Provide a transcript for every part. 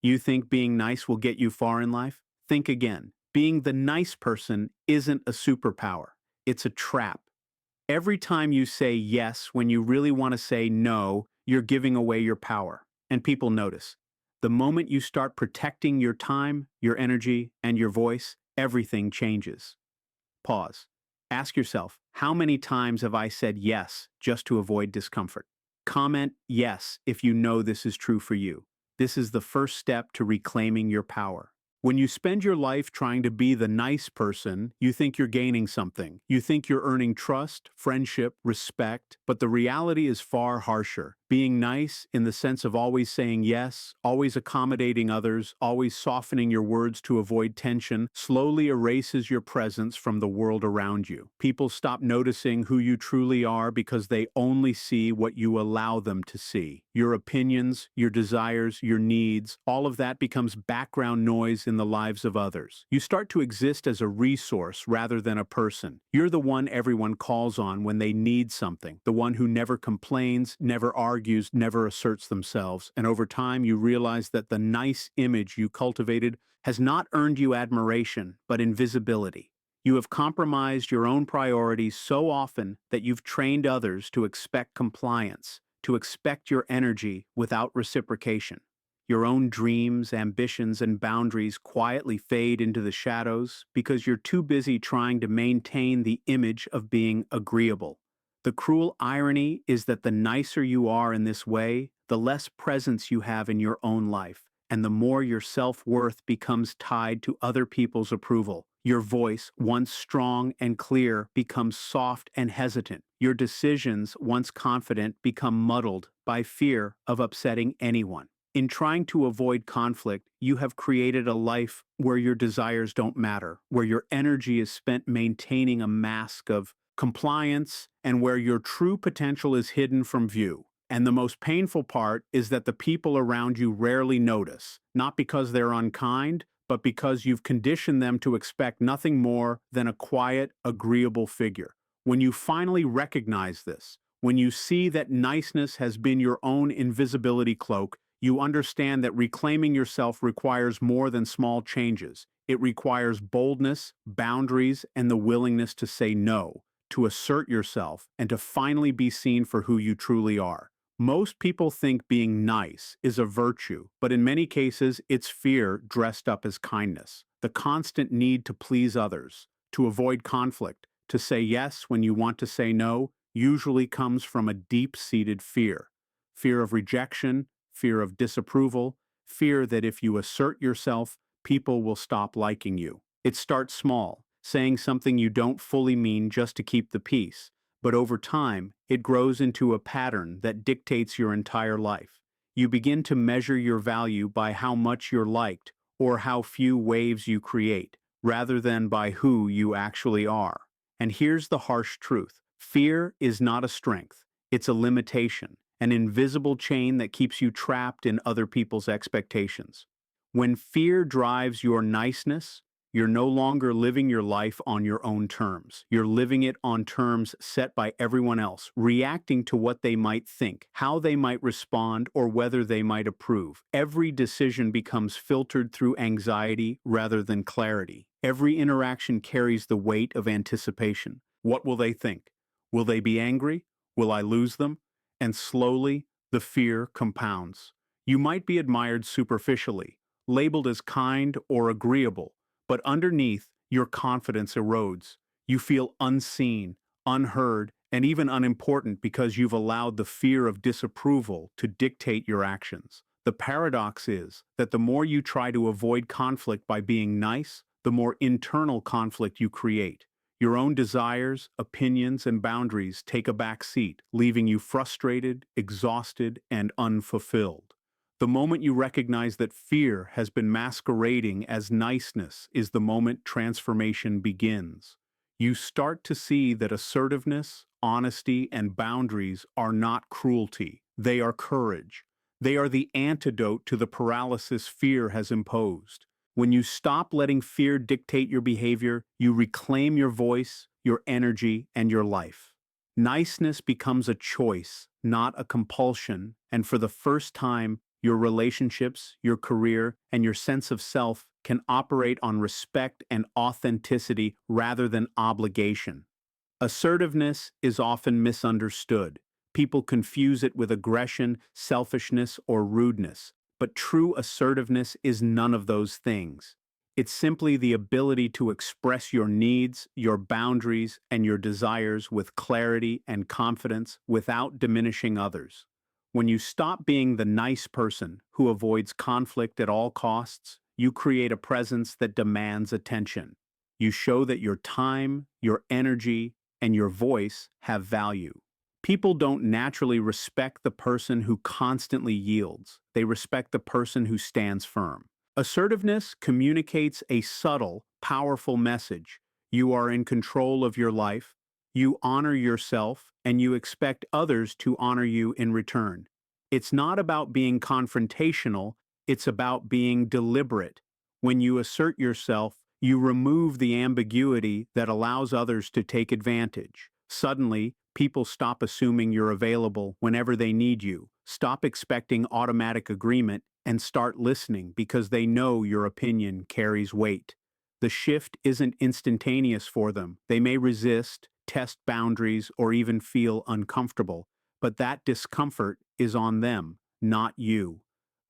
You think being nice will get you far in life? Think again. Being the nice person isn't a superpower. It's a trap. Every time you say yes when you really want to say no, you're giving away your power. And people notice. The moment you start protecting your time, your energy, and your voice, everything changes. Pause. Ask yourself, how many times have I said yes just to avoid discomfort? Comment yes if you know this is true for you. This is the first step to reclaiming your power. When you spend your life trying to be the nice person, you think you're gaining something. You think you're earning trust, friendship, respect, but the reality is far harsher. Being nice, in the sense of always saying yes, always accommodating others, always softening your words to avoid tension, slowly erases your presence from the world around you. People stop noticing who you truly are because they only see what you allow them to see. Your opinions, your desires, your needs, all of that becomes background noise in the lives of others. You start to exist as a resource rather than a person. You're the one everyone calls on when they need something, the one who never complains, never argues, never asserts themselves, and over time you realize that the nice image you cultivated has not earned you admiration, but invisibility. You have compromised your own priorities so often that you've trained others to expect compliance, to expect your energy without reciprocation. Your own dreams, ambitions, and boundaries quietly fade into the shadows because you're too busy trying to maintain the image of being agreeable. The cruel irony is that the nicer you are in this way, the less presence you have in your own life, and the more your self-worth becomes tied to other people's approval. Your voice, once strong and clear, becomes soft and hesitant. Your decisions, once confident, become muddled by fear of upsetting anyone. In trying to avoid conflict, you have created a life where your desires don't matter, where your energy is spent maintaining a mask of compliance, and where your true potential is hidden from view. And the most painful part is that the people around you rarely notice, not because they're unkind, but because you've conditioned them to expect nothing more than a quiet, agreeable figure. When you finally recognize this, when you see that niceness has been your own invisibility cloak, you understand that reclaiming yourself requires more than small changes. It requires boldness, boundaries, and the willingness to say no, to assert yourself, and to finally be seen for who you truly are. Most people think being nice is a virtue, but in many cases it's fear dressed up as kindness. The constant need to please others, to avoid conflict, to say yes when you want to say no, usually comes from a deep-seated fear. Fear of rejection, fear of disapproval, fear that if you assert yourself, people will stop liking you. It starts small, saying something you don't fully mean just to keep the peace, but over time, it grows into a pattern that dictates your entire life. You begin to measure your value by how much you're liked or how few waves you create, rather than by who you actually are. And here's the harsh truth. Fear is not a strength, it's a limitation, an invisible chain that keeps you trapped in other people's expectations. When fear drives your niceness, you're no longer living your life on your own terms. You're living it on terms set by everyone else, reacting to what they might think, how they might respond, or whether they might approve. Every decision becomes filtered through anxiety rather than clarity. Every interaction carries the weight of anticipation. What will they think? Will they be angry? Will I lose them? And slowly, the fear compounds. You might be admired superficially, labeled as kind or agreeable, but underneath, your confidence erodes. You feel unseen, unheard, and even unimportant because you've allowed the fear of disapproval to dictate your actions. The paradox is that the more you try to avoid conflict by being nice, the more internal conflict you create. Your own desires, opinions, and boundaries take a back seat, leaving you frustrated, exhausted, and unfulfilled. The moment you recognize that fear has been masquerading as niceness is the moment transformation begins. You start to see that assertiveness, honesty, and boundaries are not cruelty. They are courage. They are the antidote to the paralysis fear has imposed. When you stop letting fear dictate your behavior, you reclaim your voice, your energy, and your life. Niceness becomes a choice, not a compulsion, and for the first time, Your relationships, your career, and your sense of self can operate on respect and authenticity rather than obligation. Assertiveness is often misunderstood. People confuse it with aggression, selfishness, or rudeness. But true assertiveness is none of those things. It's simply the ability to express your needs, your boundaries, and your desires with clarity and confidence without diminishing others. When you stop being the nice person who avoids conflict at all costs, you create a presence that demands attention. You show that your time, your energy, and your voice have value. People don't naturally respect the person who constantly yields. They respect the person who stands firm. Assertiveness communicates a subtle, powerful message. You are in control of your life, you honor yourself, and you expect others to honor you in return. It's not about being confrontational, it's about being deliberate. When you assert yourself, you remove the ambiguity that allows others to take advantage. Suddenly, people stop assuming you're available whenever they need you, stop expecting automatic agreement, and start listening because they know your opinion carries weight. The shift isn't instantaneous for them. They may resist, test boundaries, or even feel uncomfortable, but that discomfort is on them, not you.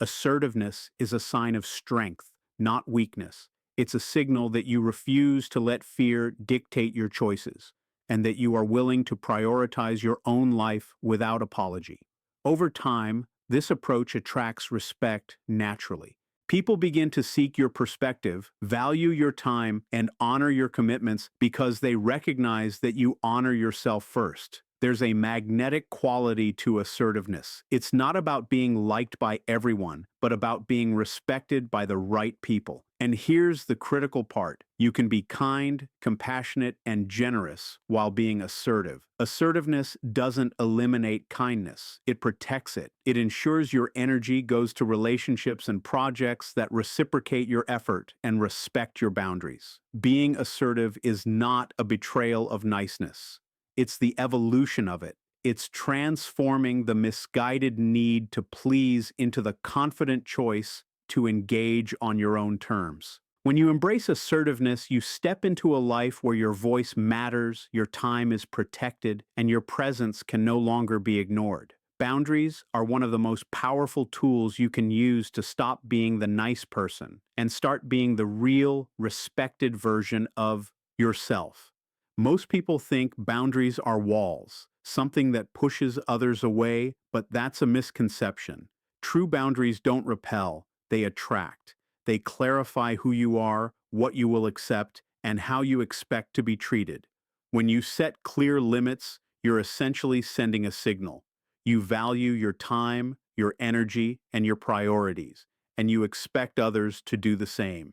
Assertiveness is a sign of strength, not weakness. It's a signal that you refuse to let fear dictate your choices, and that you are willing to prioritize your own life without apology. Over time, this approach attracts respect naturally. People begin to seek your perspective, value your time, and honor your commitments because they recognize that you honor yourself first. There's a magnetic quality to assertiveness. It's not about being liked by everyone, but about being respected by the right people. And here's the critical part. You can be kind, compassionate, and generous while being assertive. Assertiveness doesn't eliminate kindness. It protects it. It ensures your energy goes to relationships and projects that reciprocate your effort and respect your boundaries. Being assertive is not a betrayal of niceness. It's the evolution of it. It's transforming the misguided need to please into the confident choice to engage on your own terms. When you embrace assertiveness, you step into a life where your voice matters, your time is protected, and your presence can no longer be ignored. Boundaries are one of the most powerful tools you can use to stop being the nice person and start being the real, respected version of yourself. Most people think boundaries are walls, something that pushes others away, but that's a misconception. True boundaries don't repel, they attract. They clarify who you are, what you will accept, and how you expect to be treated. When you set clear limits, you're essentially sending a signal. You value your time, your energy, and your priorities, and you expect others to do the same.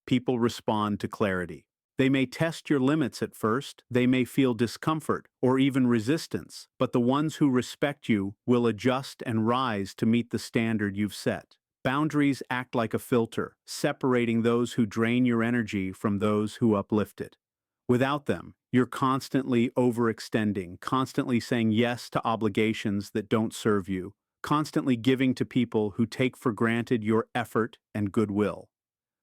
People respond to clarity. They may test your limits at first, they may feel discomfort or even resistance, but the ones who respect you will adjust and rise to meet the standard you've set. Boundaries act like a filter, separating those who drain your energy from those who uplift it. Without them, you're constantly overextending, constantly saying yes to obligations that don't serve you, constantly giving to people who take for granted your effort and goodwill.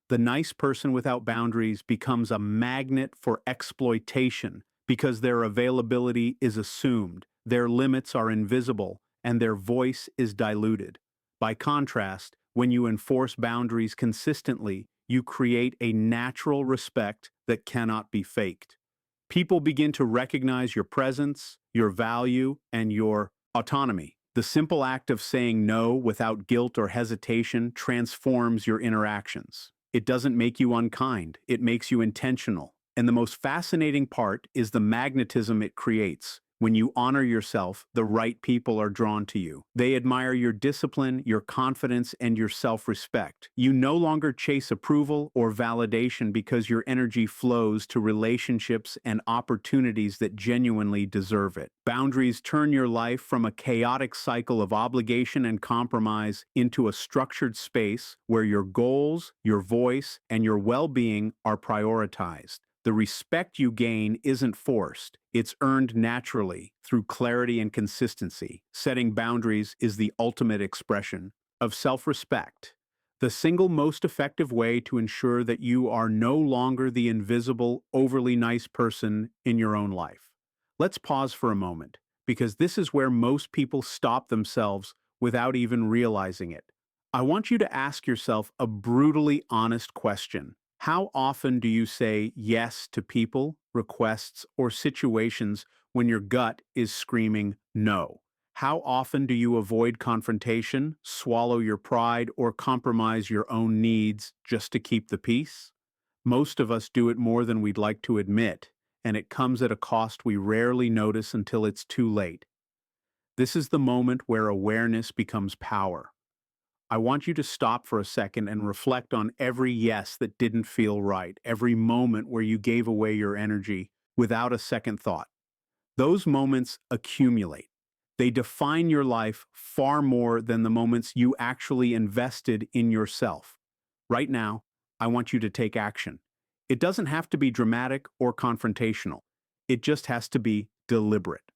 The nice person without boundaries becomes a magnet for exploitation because their availability is assumed, their limits are invisible, and their voice is diluted. By contrast, when you enforce boundaries consistently, you create a natural respect that cannot be faked. People begin to recognize your presence, your value, and your autonomy. The simple act of saying no without guilt or hesitation transforms your interactions. It doesn't make you unkind, it makes you intentional. And the most fascinating part is the magnetism it creates. When you honor yourself, the right people are drawn to you. They admire your discipline, your confidence, and your self-respect. You no longer chase approval or validation because your energy flows to relationships and opportunities that genuinely deserve it. Boundaries turn your life from a chaotic cycle of obligation and compromise into a structured space where your goals, your voice, and your well-being are prioritized. The respect you gain isn't forced, it's earned naturally through clarity and consistency. Setting boundaries is the ultimate expression of self-respect, the single most effective way to ensure that you are no longer the invisible, overly nice person in your own life. Let's pause for a moment, because this is where most people stop themselves without even realizing it. I want you to ask yourself a brutally honest question. How often do you say yes to people, requests, or situations when your gut is screaming no? How often do you avoid confrontation, swallow your pride, or compromise your own needs just to keep the peace? Most of us do it more than we'd like to admit, and it comes at a cost we rarely notice until it's too late. This is the moment where awareness becomes power. I want you to stop for a second and reflect on every yes that didn't feel right, every moment where you gave away your energy without a second thought. Those moments accumulate. They define your life far more than the moments you actually invested in yourself. Right now, I want you to take action. It doesn't have to be dramatic or confrontational. It just has to be deliberate.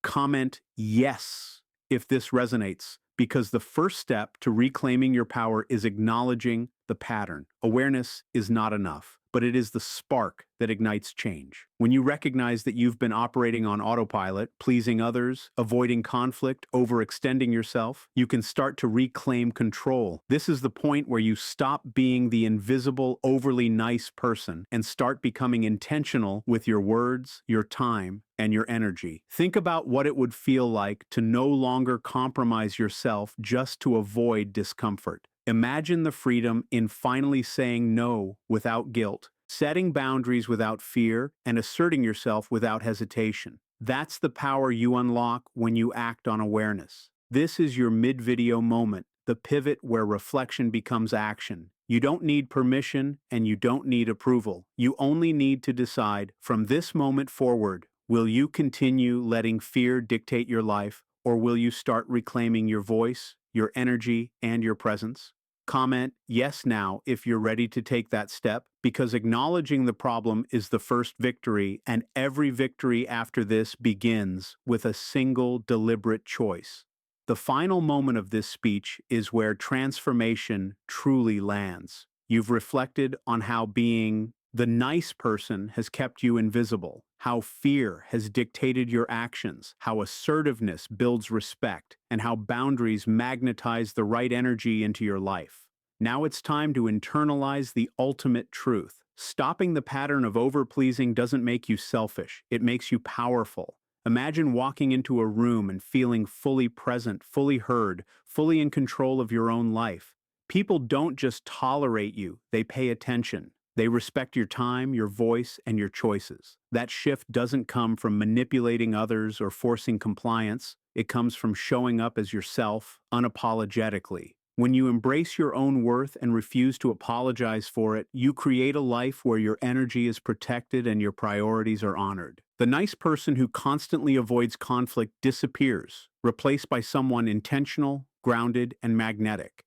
Comment yes if this resonates, because the first step to reclaiming your power is acknowledging the pattern. Awareness is not enough, but it is the spark that ignites change. When you recognize that you've been operating on autopilot, pleasing others, avoiding conflict, overextending yourself, you can start to reclaim control. This is the point where you stop being the invisible, overly nice person and start becoming intentional with your words, your time, and your energy. Think about what it would feel like to no longer compromise yourself just to avoid discomfort. Imagine the freedom in finally saying no without guilt, setting boundaries without fear, and asserting yourself without hesitation. That's the power you unlock when you act on awareness. This is your mid-video moment, the pivot where reflection becomes action. You don't need permission and you don't need approval. You only need to decide, from this moment forward, will you continue letting fear dictate your life, or will you start reclaiming your voice, your energy, and your presence? Comment yes now if you're ready to take that step, because acknowledging the problem is the first victory, and every victory after this begins with a single deliberate choice. The final moment of this speech is where transformation truly lands. You've reflected on how being the nice person has kept you invisible, how fear has dictated your actions, how assertiveness builds respect, and how boundaries magnetize the right energy into your life. Now it's time to internalize the ultimate truth. Stopping the pattern of overpleasing doesn't make you selfish, it makes you powerful. Imagine walking into a room and feeling fully present, fully heard, fully in control of your own life. People don't just tolerate you, they pay attention. They respect your time, your voice, and your choices. That shift doesn't come from manipulating others or forcing compliance. It comes from showing up as yourself, unapologetically. When you embrace your own worth and refuse to apologize for it, you create a life where your energy is protected and your priorities are honored. The nice person who constantly avoids conflict disappears, replaced by someone intentional, grounded, and magnetic.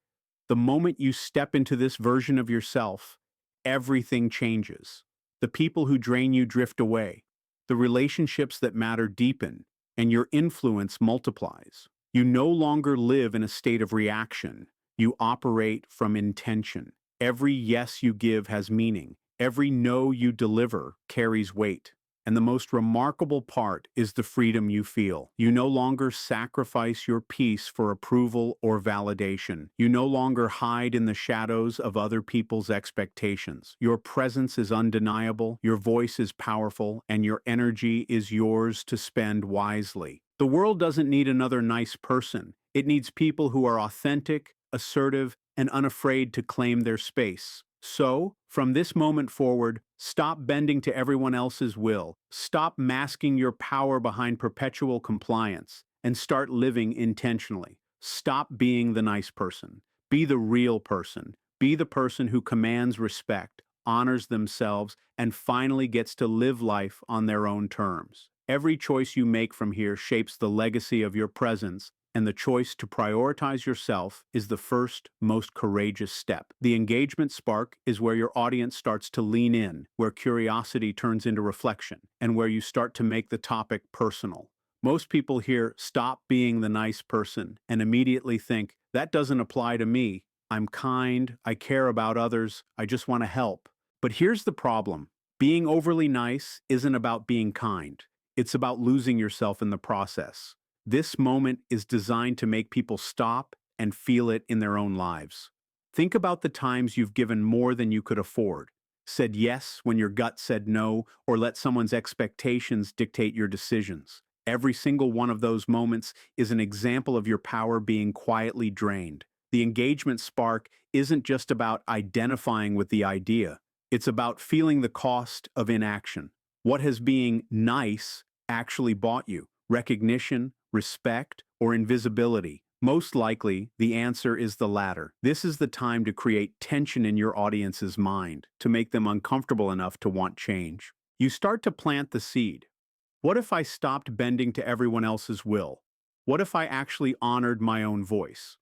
The moment you step into this version of yourself, everything changes. The people who drain you drift away. The relationships that matter deepen, and your influence multiplies. You no longer live in a state of reaction. You operate from intention. Every yes you give has meaning. Every no you deliver carries weight. And the most remarkable part is the freedom you feel. You no longer sacrifice your peace for approval or validation. You no longer hide in the shadows of other people's expectations. Your presence is undeniable, your voice is powerful, and your energy is yours to spend wisely. The world doesn't need another nice person. It needs people who are authentic, assertive, and unafraid to claim their space. So, from this moment forward, stop bending to everyone else's will, stop masking your power behind perpetual compliance, and start living intentionally. Stop being the nice person. Be the real person. Be the person who commands respect, honors themselves, and finally gets to live life on their own terms. Every choice you make from here shapes the legacy of your presence, and the choice to prioritize yourself is the first, most courageous step. The engagement spark is where your audience starts to lean in, where curiosity turns into reflection, and where you start to make the topic personal. Most people hear stop being the nice person and immediately think, that doesn't apply to me. I'm kind, I care about others, I just want to help. But here's the problem. Being overly nice isn't about being kind. It's about losing yourself in the process. This moment is designed to make people stop and feel it in their own lives. Think about the times you've given more than you could afford, said yes when your gut said no, or let someone's expectations dictate your decisions. Every single one of those moments is an example of your power being quietly drained. The engagement spark isn't just about identifying with the idea, it's about feeling the cost of inaction. What has being nice actually bought you? Recognition, respect, or invisibility? Most likely, the answer is the latter. This is the time to create tension in your audience's mind, to make them uncomfortable enough to want change. You start to plant the seed. What if I stopped bending to everyone else's will? What if I actually honored my own voice?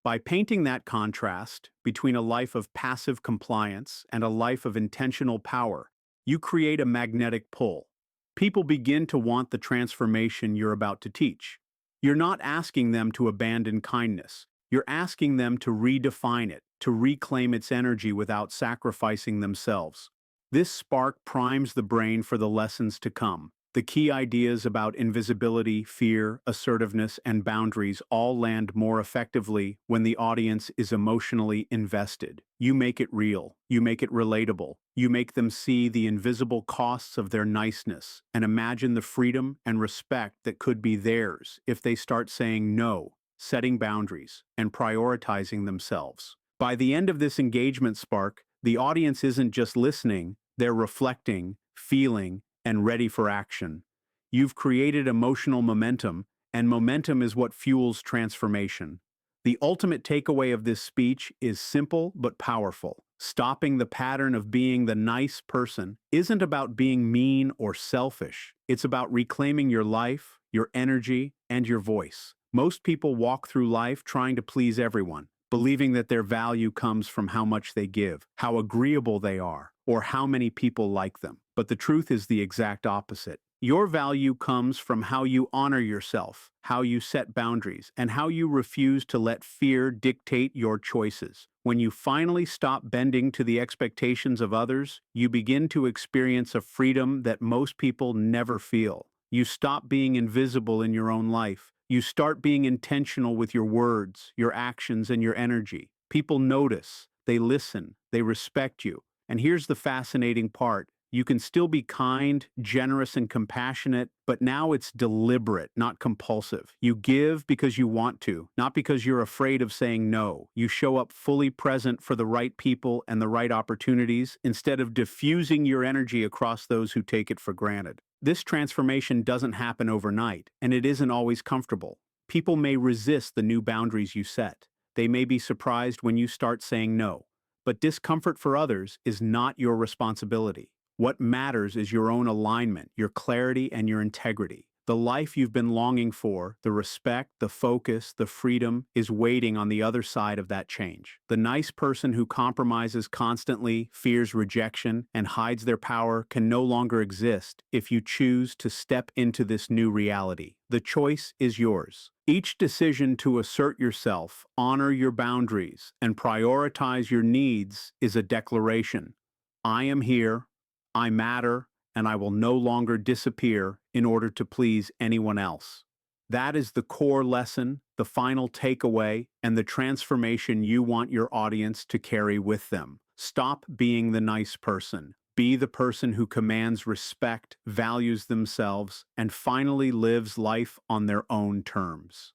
By painting that contrast between a life of passive compliance and a life of intentional power, you create a magnetic pull. People begin to want the transformation you're about to teach. You're not asking them to abandon kindness. You're asking them to redefine it, to reclaim its energy without sacrificing themselves. This spark primes the brain for the lessons to come. The key ideas about invisibility, fear, assertiveness, and boundaries all land more effectively when the audience is emotionally invested. You make it real. You make it relatable. You make them see the invisible costs of their niceness and imagine the freedom and respect that could be theirs if they start saying no, setting boundaries, and prioritizing themselves. By the end of this engagement spark, the audience isn't just listening, they're reflecting, feeling, and ready for action. You've created emotional momentum, and momentum is what fuels transformation. The ultimate takeaway of this speech is simple but powerful. Stopping the pattern of being the nice person isn't about being mean or selfish. It's about reclaiming your life, your energy, and your voice. Most people walk through life trying to please everyone, believing that their value comes from how much they give, how agreeable they are, or how many people like them. But the truth is the exact opposite. Your value comes from how you honor yourself, how you set boundaries, and how you refuse to let fear dictate your choices. When you finally stop bending to the expectations of others, you begin to experience a freedom that most people never feel. You stop being invisible in your own life. You start being intentional with your words, your actions, and your energy. People notice, they listen, they respect you. And here's the fascinating part. You can still be kind, generous, and compassionate, but now it's deliberate, not compulsive. You give because you want to, not because you're afraid of saying no. You show up fully present for the right people and the right opportunities instead of diffusing your energy across those who take it for granted. This transformation doesn't happen overnight, and it isn't always comfortable. People may resist the new boundaries you set. They may be surprised when you start saying no. But discomfort for others is not your responsibility. What matters is your own alignment, your clarity, and your integrity. The life you've been longing for, the respect, the focus, the freedom, is waiting on the other side of that change. The nice person who compromises constantly, fears rejection, and hides their power can no longer exist if you choose to step into this new reality. The choice is yours. Each decision to assert yourself, honor your boundaries, and prioritize your needs is a declaration. I am here, I matter, and I will no longer disappear in order to please anyone else. That is the core lesson, the final takeaway, and the transformation you want your audience to carry with them. Stop being the nice person. Be the person who commands respect, values themselves, and finally lives life on their own terms.